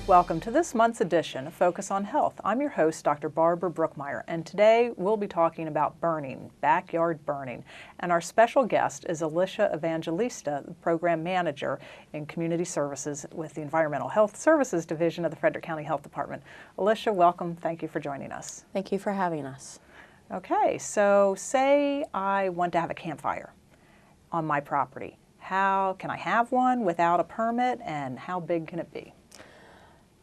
Welcome to this month's edition of Focus on Health. I'm your host, Dr. Barbara Brookmeyer, and today we'll be talking about burning, backyard burning. And our special guest is Alicia Evangelista, the Program Manager in Community Services with the Environmental Health Services Division of the Frederick County Health Department. Alicia, welcome. Thank you for joining us. Thank you for having us. Okay, so say I want to have a campfire on my property. How can I have one without a permit, and how big can it be?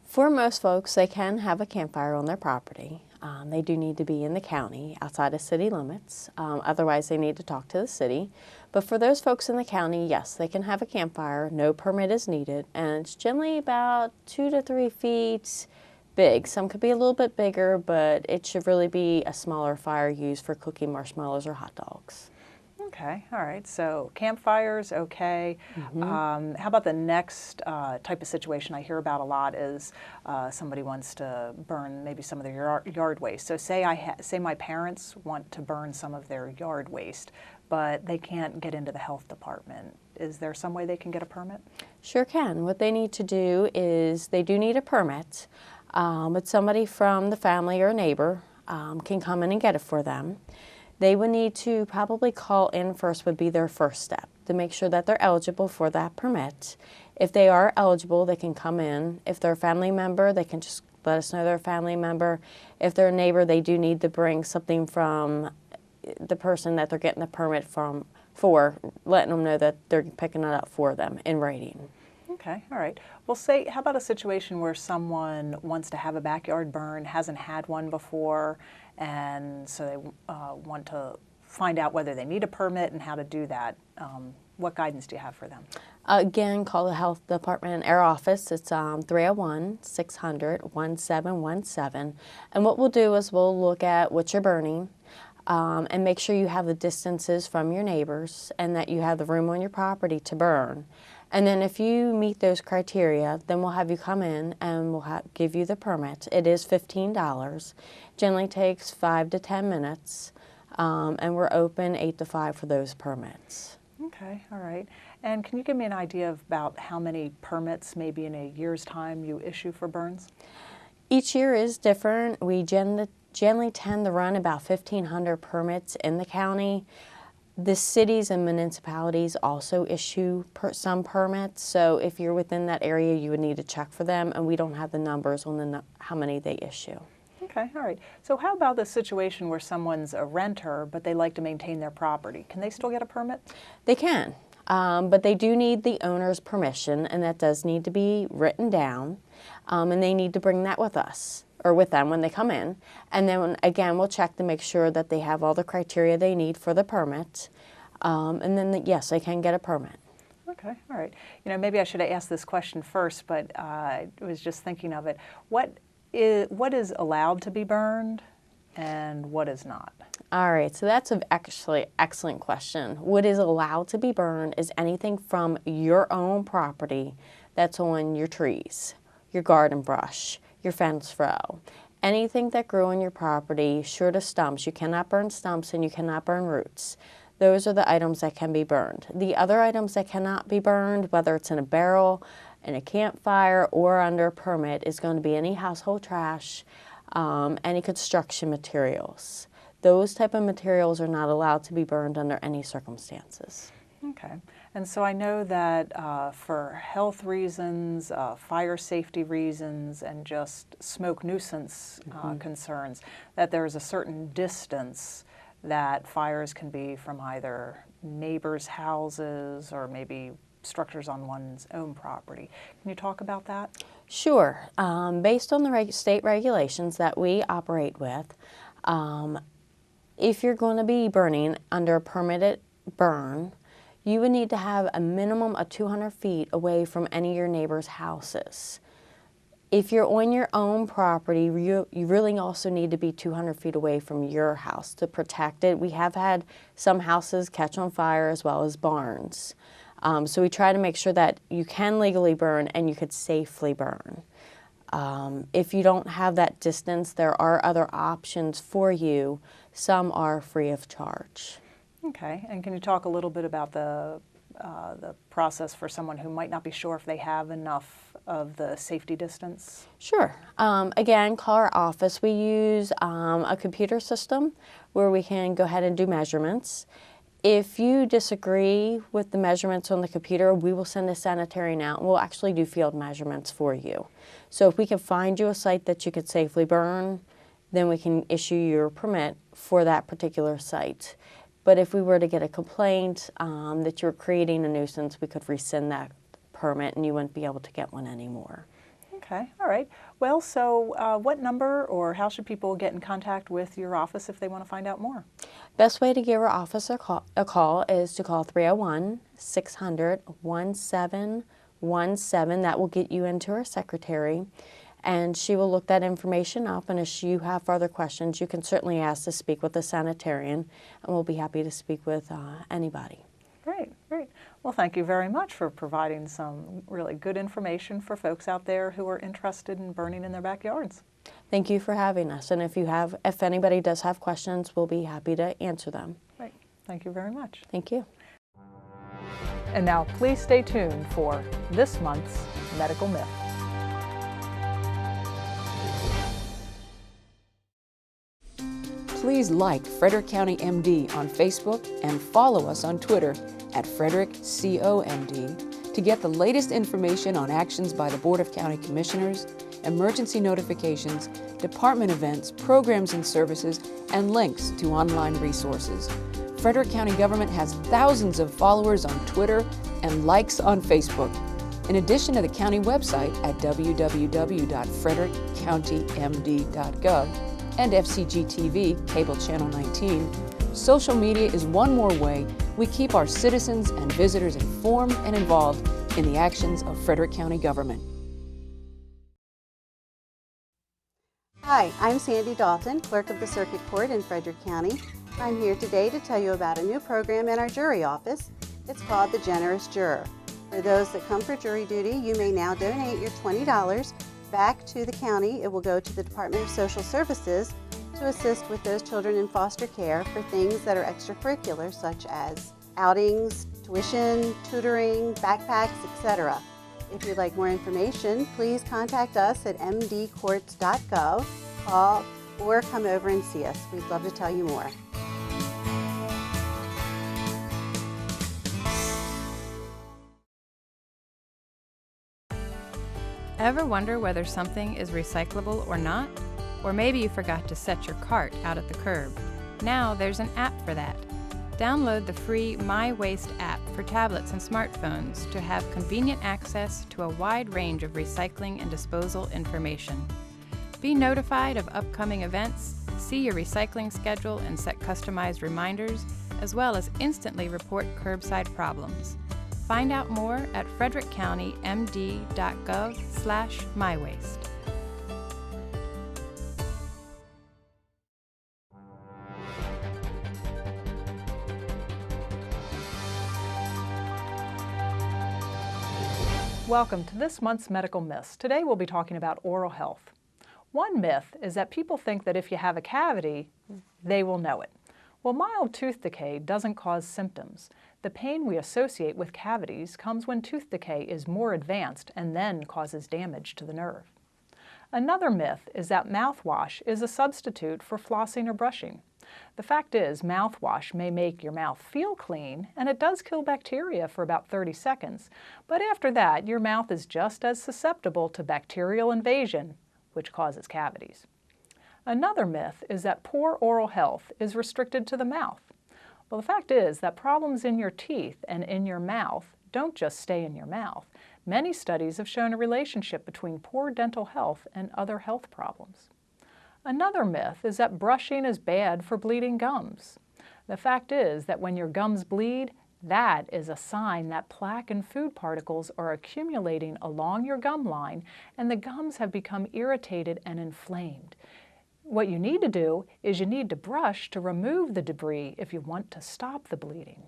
For most folks, they can have a campfire on their property. They do need to be in the county, outside of city limits. Otherwise, they need to talk to the city. But for those folks in the county, yes, they can have a campfire. No permit is needed, and it's generally about 2 to 3 feet big. Some could be a little bit bigger, but it should really be a smaller fire used for cooking marshmallows or hot dogs. Okay, all right. So campfires, okay. How about the next type of situation I hear about a lot is somebody wants to burn maybe some of their yard waste. So say my parents want to burn some of their yard waste, but they can't get into the health department. Is there some way they can get a permit? Sure can. What they need to do is they do need a permit, but somebody from the family or a neighbor can come in and get it for them. They would need to probably call in first, would be their first step, to make sure that they're eligible for that permit. If they are eligible, they can come in. If they're a family member, they can just let us know they're a family member. If they're a neighbor, they do need to bring something from the person that they're getting the permit for, letting them know that they're picking it up for them in writing. Okay, all right. Well, how about a situation where someone wants to have a backyard burn, hasn't had one before, and so they want to find out whether they need a permit and how to do that. What guidance do you have for them? Again, call the health department, our office. It's 301-600-1717. And what we'll do is we'll look at what you're burning and make sure you have the distances from your neighbors and that you have the room on your property to burn. And then if you meet those criteria, then we'll have you come in and we'll give you the permit. It is $15. Generally takes 5 to 10 minutes, and we're open 8 to 5 for those permits. Okay, all right. And can you give me an idea of about how many permits maybe in a year's time you issue for burns? Each year is different. We generally tend to run about 1,500 permits in the county. The cities and municipalities also issue some permits, so if you're within that area, you would need to check for them, and we don't have the numbers on how many they issue. Okay, all right. So how about the situation where someone's a renter, but they like to maintain their property? Can they still get a permit? They can, but they do need the owner's permission, and that does need to be written down, and they need to bring that with us, or with them when they come in. And then again, we'll check to make sure that they have all the criteria they need for the permit. And then, yes, they can get a permit. Okay, all right. You know, maybe I should have asked this question first, but I was just thinking of it. What is allowed to be burned and what is not? All right, so that's actually excellent question. What is allowed to be burned is anything from your own property that's on your trees, your garden brush, your fence row, anything that grew on your property short of stumps. You cannot burn stumps and you cannot burn roots. Those are the items that can be burned. The other items that cannot be burned, whether it's in a barrel, in a campfire, or under a permit, is going to be any household trash, any construction materials. Those type of materials are not allowed to be burned under any circumstances. Okay. And so I know that for health reasons, fire safety reasons, and just smoke nuisance concerns, that there's a certain distance that fires can be from either neighbors' houses or maybe structures on one's own property. Can you talk about that? Sure. Based on the state regulations that we operate with, if you're going to be burning under a permitted burn, you would need to have a minimum of 200 feet away from any of your neighbors' houses. If you're on your own property, you really also need to be 200 feet away from your house to protect it. We have had some houses catch on fire as well as barns. So we try to make sure that you can legally burn and you could safely burn. If you don't have that distance, there are other options for you. Some are free of charge. Okay, and can you talk a little bit about the the process for someone who might not be sure if they have enough of the safety distance? Sure. Again, call our office. We use a computer system where we can go ahead and do measurements. If you disagree with the measurements on the computer, we will send a sanitarian out and we'll actually do field measurements for you. So if we can find you a site that you could safely burn, then we can issue your permit for that particular site. But if we were to get a complaint that you're creating a nuisance, we could rescind that permit and you wouldn't be able to get one anymore. Okay, all right. Well, so what number or how should people get in contact with your office if they want to find out more? Best way to give our office a call is to call 301-600-1717. That will get you into our secretary, and she will look that information up, and if you have further questions, you can certainly ask to speak with the sanitarian, and we'll be happy to speak with anybody. Great, great. Well, thank you very much for providing some really good information for folks out there who are interested in burning in their backyards. Thank you for having us, and if anybody does have questions, we'll be happy to answer them. Great. Thank you very much. Thank you. And now please stay tuned for this month's Medical Myth. Please like Frederick County MD on Facebook and follow us on Twitter at FrederickCOMD to get the latest information on actions by the Board of County Commissioners, emergency notifications, department events, programs and services, and links to online resources. Frederick County government has thousands of followers on Twitter and likes on Facebook. In addition to the county website at www.frederickcountymd.gov and FCG-TV, cable channel 19, social media is one more way we keep our citizens and visitors informed and involved in the actions of Frederick County government. Hi, I'm Sandy Dalton, Clerk of the Circuit Court in Frederick County. I'm here today to tell you about a new program in our jury office. It's called the Generous Juror. For those that come for jury duty, you may now donate your $20 back to the county. It will go to the Department of Social Services to assist with those children in foster care for things that are extracurricular, such as outings, tuition, tutoring, backpacks, etc. If you'd like more information, please contact us at mdcourts.gov, call, or come over and see us. We'd love to tell you more. Ever wonder whether something is recyclable or not? Or maybe you forgot to set your cart out at the curb. Now there's an app for that. Download the free My Waste app for tablets and smartphones to have convenient access to a wide range of recycling and disposal information. Be notified of upcoming events, see your recycling schedule and set customized reminders, as well as instantly report curbside problems. Find out more at frederickcountymd.gov/mywaste. Welcome to this month's Medical Myths. Today we'll be talking about oral health. One myth is that people think that if you have a cavity, they will know it. Well, mild tooth decay doesn't cause symptoms. The pain we associate with cavities comes when tooth decay is more advanced and then causes damage to the nerve. Another myth is that mouthwash is a substitute for flossing or brushing. The fact is, mouthwash may make your mouth feel clean, and it does kill bacteria for about 30 seconds, but after that, your mouth is just as susceptible to bacterial invasion, which causes cavities. Another myth is that poor oral health is restricted to the mouth. Well, the fact is that problems in your teeth and in your mouth don't just stay in your mouth. Many studies have shown a relationship between poor dental health and other health problems. Another myth is that brushing is bad for bleeding gums. The fact is that when your gums bleed, that is a sign that plaque and food particles are accumulating along your gum line and the gums have become irritated and inflamed. What you need to do is you need to brush to remove the debris if you want to stop the bleeding.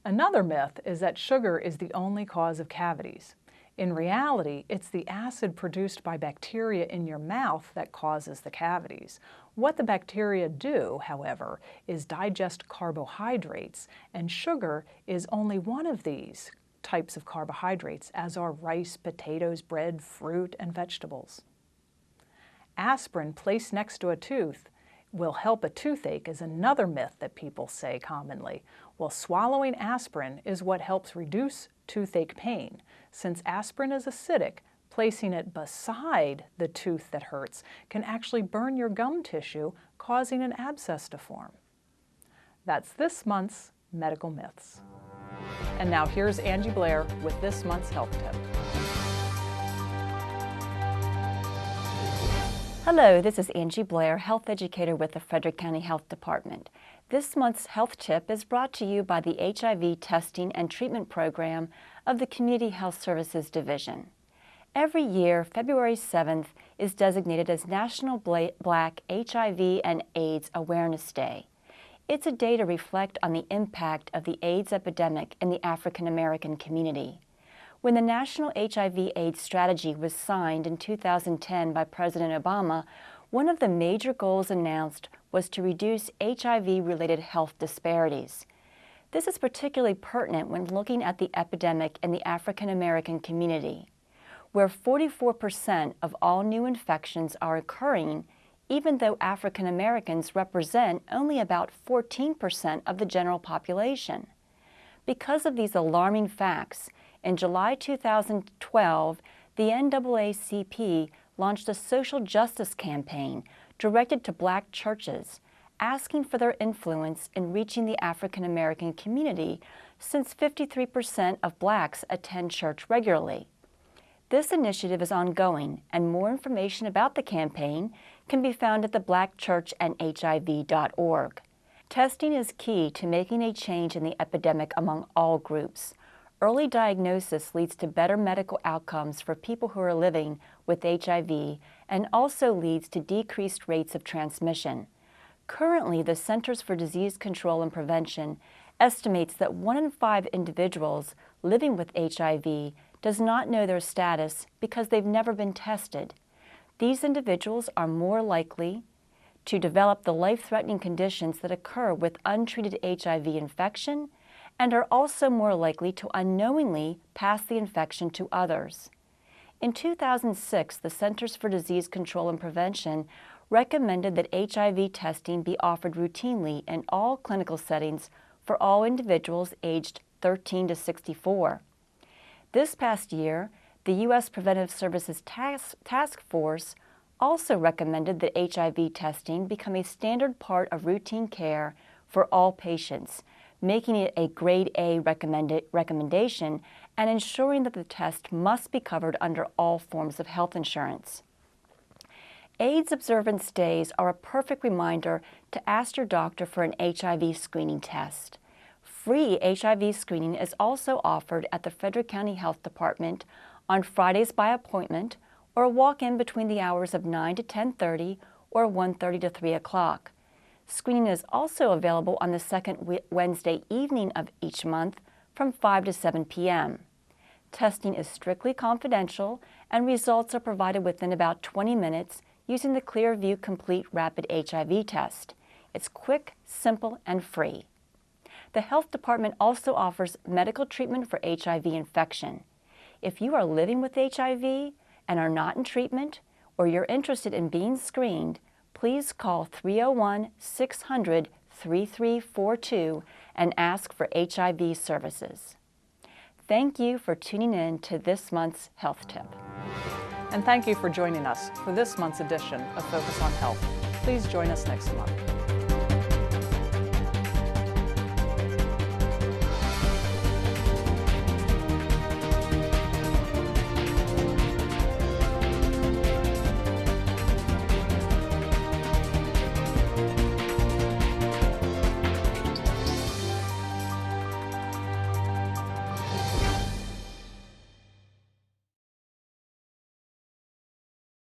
Another myth is that sugar is the only cause of cavities. In reality, it's the acid produced by bacteria in your mouth that causes the cavities. What the bacteria do, however, is digest carbohydrates, and sugar is only one of these types of carbohydrates, as are rice, potatoes, bread, fruit, and vegetables. Aspirin placed next to a tooth will help a toothache is another myth that people say commonly. Well, swallowing aspirin is what helps reduce toothache pain. Since aspirin is acidic, placing it beside the tooth that hurts can actually burn your gum tissue, causing an abscess to form. That's this month's Medical Myths. And now here's Angie Blair with this month's health tip. Hello, this is Angie Blair, health educator with the Frederick County Health Department. This month's health tip is brought to you by the HIV testing and treatment program of the Community Health Services Division. Every year, February 7th is designated as National Black HIV and AIDS Awareness Day. It's a day to reflect on the impact of the AIDS epidemic in the African American community. When the National HIV/AIDS Strategy was signed in 2010 by President Obama, one of the major goals announced was to reduce HIV-related health disparities. This is particularly pertinent when looking at the epidemic in the African American community, where 44% of all new infections are occurring, even though African Americans represent only about 14% of the general population. Because of these alarming facts, in July 2012, the NAACP launched a social justice campaign directed to Black churches, asking for their influence in reaching the African American community, since 53% of Blacks attend church regularly. This initiative is ongoing, and more information about the campaign can be found at theblackchurchandhiv.org. Testing is key to making a change in the epidemic among all groups. Early diagnosis leads to better medical outcomes for people who are living with HIV and also leads to decreased rates of transmission. Currently, the Centers for Disease Control and Prevention estimates that 1 in 5 individuals living with HIV does not know their status because they've never been tested. These individuals are more likely to develop the life-threatening conditions that occur with untreated HIV infection, and are also more likely to unknowingly pass the infection to others. In 2006, the Centers for Disease Control and Prevention recommended that HIV testing be offered routinely in all clinical settings for all individuals aged 13 to 64. This past year, the U.S. Preventive Services Task Force also recommended that HIV testing become a standard part of routine care for all patients, making it a Grade A recommendation and ensuring that the test must be covered under all forms of health insurance. AIDS observance days are a perfect reminder to ask your doctor for an HIV screening test. Free HIV screening is also offered at the Frederick County Health Department on Fridays by appointment or walk-in between the hours of 9 to 10:30 or 1:30 to 3 o'clock. Screening is also available on the second Wednesday evening of each month from 5 to 7 p.m. Testing is strictly confidential, and results are provided within about 20 minutes using the Clearview Complete Rapid HIV test. It's quick, simple, and free. The Health Department also offers medical treatment for HIV infection. If you are living with HIV and are not in treatment, or you're interested in being screened, please call 301-600-3342 and ask for HIV services. Thank you for tuning in to this month's Health Tip. And thank you for joining us for this month's edition of Focus on Health. Please join us next month.